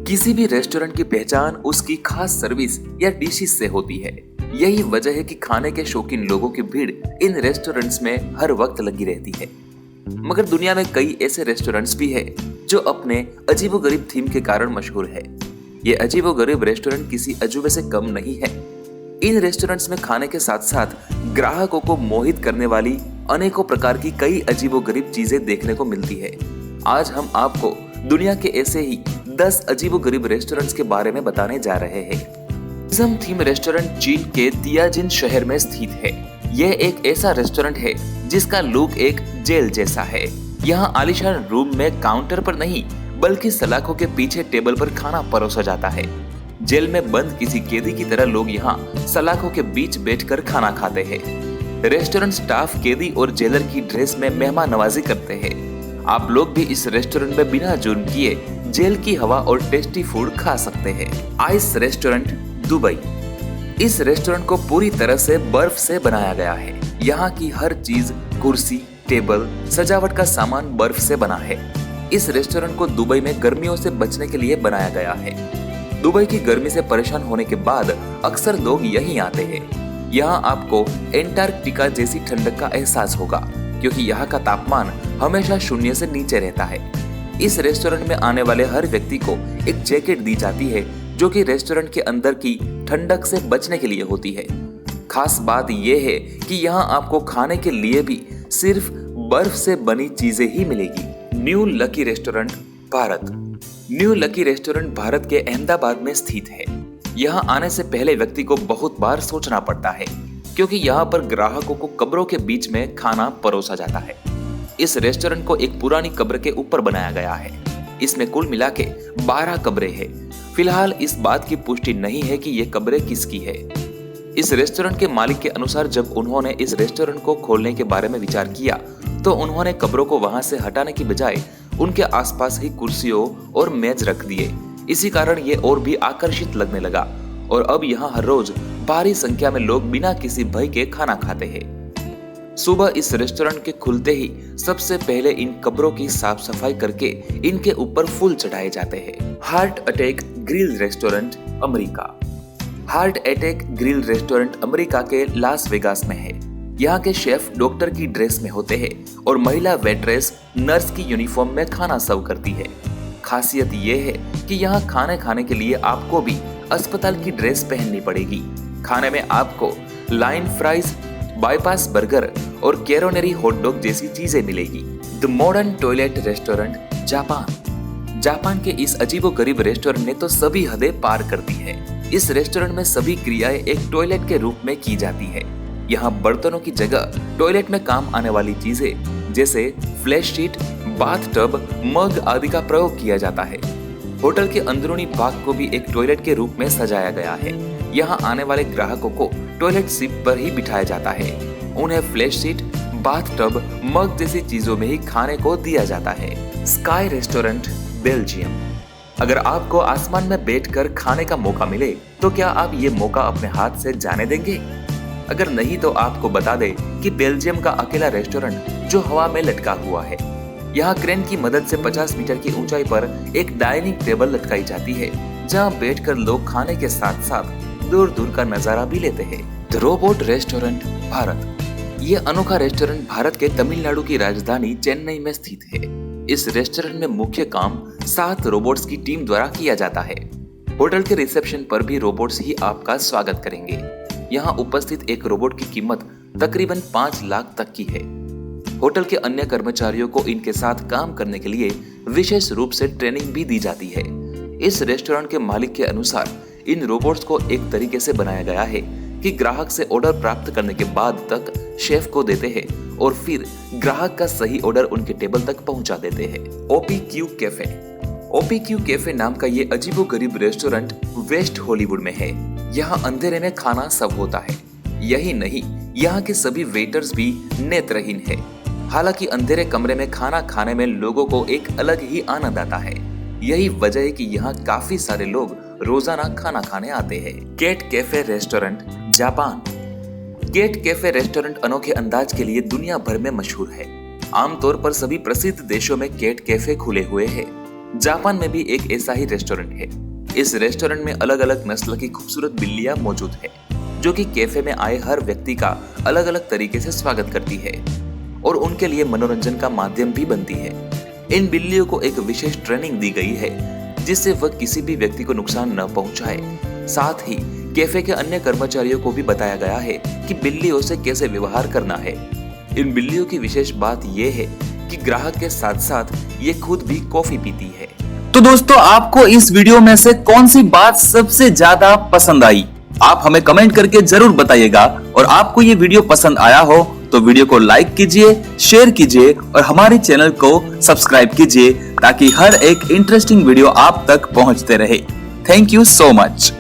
किसी भी रेस्टोरेंट की पहचान उसकी खास सर्विस या डिशेस से होती है। यही वजह है कि खाने के शौकीन लोगों की भीड़ इन रेस्टोरेंट्स में हर वक्त लगी रहती है। मगर दुनिया में कई ऐसे रेस्टोरेंट्स भी है जो अपने अजीबोगरीब थीम के कारण मशहूर है। ये अजीबोगरीब रेस्टोरेंट किसी अजूबे से कम नहीं है। इन रेस्टोरेंट्स में खाने के साथ साथ ग्राहकों को मोहित करने वाली अनेकों प्रकार की कई अजीबोगरीब चीजें देखने को मिलती है। आज हम आपको दुनिया के ऐसे ही 10 अजीबोगरीब रेस्टोरेंट्स के बारे में बताने जा रहे हैं। बुद्धिज्म थीम रेस्टोरेंट चीन के तियाजिन शहर में स्थित है। यह एक ऐसा रेस्टोरेंट है जिसका लुक एक जेल जैसा है। यहाँ आलीशान रूम में काउंटर पर नहीं बल्कि सलाखों के पीछे टेबल पर खाना परोसा जाता है। जेल में बंद किसी कैदी की तरह लोग यहाँ सलाखों के बीच बैठकर खाना खाते हैं। रेस्टोरेंट स्टाफ कैदी और जेलर की ड्रेस में मेहमान नवाजी करते हैं। आप लोग भी इस रेस्टोरेंट में बिना जुर्म किए जेल की हवा और टेस्टी फूड खा सकते हैं। Ice restaurant Dubai. इस रेस्टोरेंट को पूरी तरह से बर्फ से बनाया गया है। यहाँ की हर चीज, कुर्सी, टेबल, सजावट का सामान बर्फ से बना है। इस रेस्टोरेंट को दुबई में गर्मियों से बचने के लिए बनाया गया है। दुबई की गर्मी से परेशान होने के बाद अक्सर लोग यहीं आते हैं। यहाँ आपको एंटार्कटिका जैसी ठंडक का एहसास होगा क्योंकि यहाँ का तापमान हमेशा शून्य से नीचे रहता है। इस रेस्टोरेंट में आने वाले हर व्यक्ति को एक जैकेट दी जाती है जो कि रेस्टोरेंट के अंदर की ठंडक से बचने के लिए होती है। खास बात यह है कि यहाँ आपको खाने के लिए भी सिर्फ बर्फ से बनी चीजें ही मिलेगी। New lucky restaurant Bharat. New lucky restaurant Bharat के अहमदाबाद में स्थित है। यहाँ आने से पहले व्यक्ति को बहुत बार सोचना पड़ता है क्योंकि यहाँ पर ग्राहकों को कब्रों के बीच में खाना परोसा जाता है। इस रेस्टोरेंट को एक पुरानी कब्र के ऊपर बनाया गया है। इसमें कुल मिला के 12 कब्रें हैं। फिलहाल इस बात की पुष्टि नहीं है कि ये कब्रें किसकी है। इस रेस्टोरेंट के मालिक के अनुसार जब उन्होंने इस रेस्टोरेंट को खोलने के बारे में विचार किया तो उन्होंने कब्रों को वहां से हटाने की बजाय उनके आसपास ही कुर्सियों और मेज रख दिए। इसी कारण ये और भी आकर्षित लगने लगा और अब यहाँ हर रोज भारी संख्या में लोग बिना किसी भय के खाना खाते हैं। सुबह इस रेस्टोरेंट के खुलते ही सबसे पहले इन कब्रों की साफ सफाई करके इनके ऊपर फूल चढ़ाए जाते हैं। Heart attack grill restaurant America. Heart attack grill restaurant America के लास वेगास में है। यहाँ के शेफ डॉक्टर की ड्रेस में होते हैं और महिला वेट्रेस नर्स की यूनिफॉर्म में खाना सर्व करती है। खासियत ये है कि यहाँ खाने खाने के लिए आपको भी अस्पताल की ड्रेस पहननी पड़ेगी। खाने में आपको लाइन फ्राइज, बाईपास बर्गर और कैरोनरी हॉट डॉग जैसी चीजें मिलेगी। The modern toilet restaurant Japan. Japan के इस अजीबोगरीब रेस्टोरेंट ने तो सभी हदें पार कर दी है। इस रेस्टोरेंट में सभी क्रियाएं एक टॉयलेट के रूप में की जाती है। यहाँ बर्तनों की जगह टॉयलेट में काम आने वाली चीजें जैसे फ्लैश शीट, बाथ टब, मग आदि का प्रयोग किया जाता है। होटल के अंदरूनी भाग को भी एक टॉयलेट के रूप में सजाया गया है। यहाँ आने वाले ग्राहकों को टॉयलेट सीट पर ही बिठाया जाता है। उन्हें फ्लैश सीट, बाथ टब, मग जैसी चीजों में ही खाने को दिया जाता है। Sky restaurant Belgium. अगर आपको आसमान में बैठकर खाने का मौका मिले तो क्या आप ये मौका अपने हाथ से जाने देंगे? अगर नहीं तो आपको बता दें कि बेल्जियम का अकेला रेस्टोरेंट जो हवा में लटका हुआ है। यहाँ क्रेन की मदद से 50 मीटर की ऊंचाई पर एक डाइनिंग टेबल लटकाई जाती है जहाँ बैठकर लोग खाने के साथ साथ दूर दूर का नजारा भी लेते हैं। The robot restaurant Bharat. ये अनोखा रेस्टोरेंट भारत के तमिलनाडु की राजधानी चेन्नई में स्थित है। इस रेस्टोरेंट में मुख्य काम 7 रोबोट्स की टीम द्वारा किया जाता है। होटल के रिसेप्शन पर भी रोबोट्स ही आपका स्वागत करेंगे। यहाँ उपस्थित एक रोबोट की कीमत तकरीबन 5 लाख तक की है। होटल के अन्य कर्मचारियों को इनके साथ काम करने के लिए विशेष रूप से ट्रेनिंग भी दी जाती है। इस रेस्टोरेंट के मालिक के अनुसार इन रोबोट्स को एक तरीके से बनाया गया है कि ग्राहक से ऑर्डर प्राप्त करने के बाद तक शेफ को देते हैं और फिर ग्राहक का सही ऑर्डर उनके टेबल तक पहुंचा देते हैं। OPQ cafe. OPQ कैफे नाम का ये अजीबोगरीब रेस्टोरेंट वेस्ट हॉलीवुड में है। यहाँ अंधेरे में खाना सर्व होता है। यही नहीं, यहाँ के सभी वेटर्स भी नेत्रहीन है। हालांकि अंधेरे कमरे में खाना खाने में लोगों को एक अलग ही आनंद आता है। यही वजह है कि यहाँ काफी सारे लोग रोजाना खाना खाने आते हैं। Cat cafe restaurant Japan. Cat cafe restaurant अनोखे अंदाज के लिए दुनिया भर में मशहूर है। आमतौर पर सभी प्रसिद्ध देशों में केट कैफे खुले हुए हैं। जापान में भी एक ऐसा ही रेस्टोरेंट है। इस रेस्टोरेंट में अलग अलग नस्ल की खूबसूरत बिल्लियां मौजूद है, जो कि कैफे में आए हर व्यक्ति का अलग अलग तरीके से स्वागत करती है और उनके लिए मनोरंजन का माध्यम भी बनती है। इन बिल्लियों को एक विशेष ट्रेनिंग दी गई है, जिससे वह किसी भी व्यक्ति को नुकसान न पहुंचाए। साथ ही कैफे के अन्य कर्मचारियों को भी बताया गया है कि बिल्लियों से कैसे व्यवहार करना है। इन बिल्लियों की विशेष बात यह है कि ग्राहक के साथ साथ ये खुद भी कॉफी पीती है। तो दोस्तों, आपको इस वीडियो में से कौन सी बात सबसे ज्यादा पसंद आई? आप हमें कमेंट करके जरूर बताइएगा। और आपको ये वीडियो पसंद आया हो तो वीडियो को लाइक कीजिए, शेयर कीजिए और हमारे चैनल को सब्सक्राइब कीजिए, ताकि हर एक इंटरेस्टिंग वीडियो आप तक पहुंचते रहे। Thank you so much.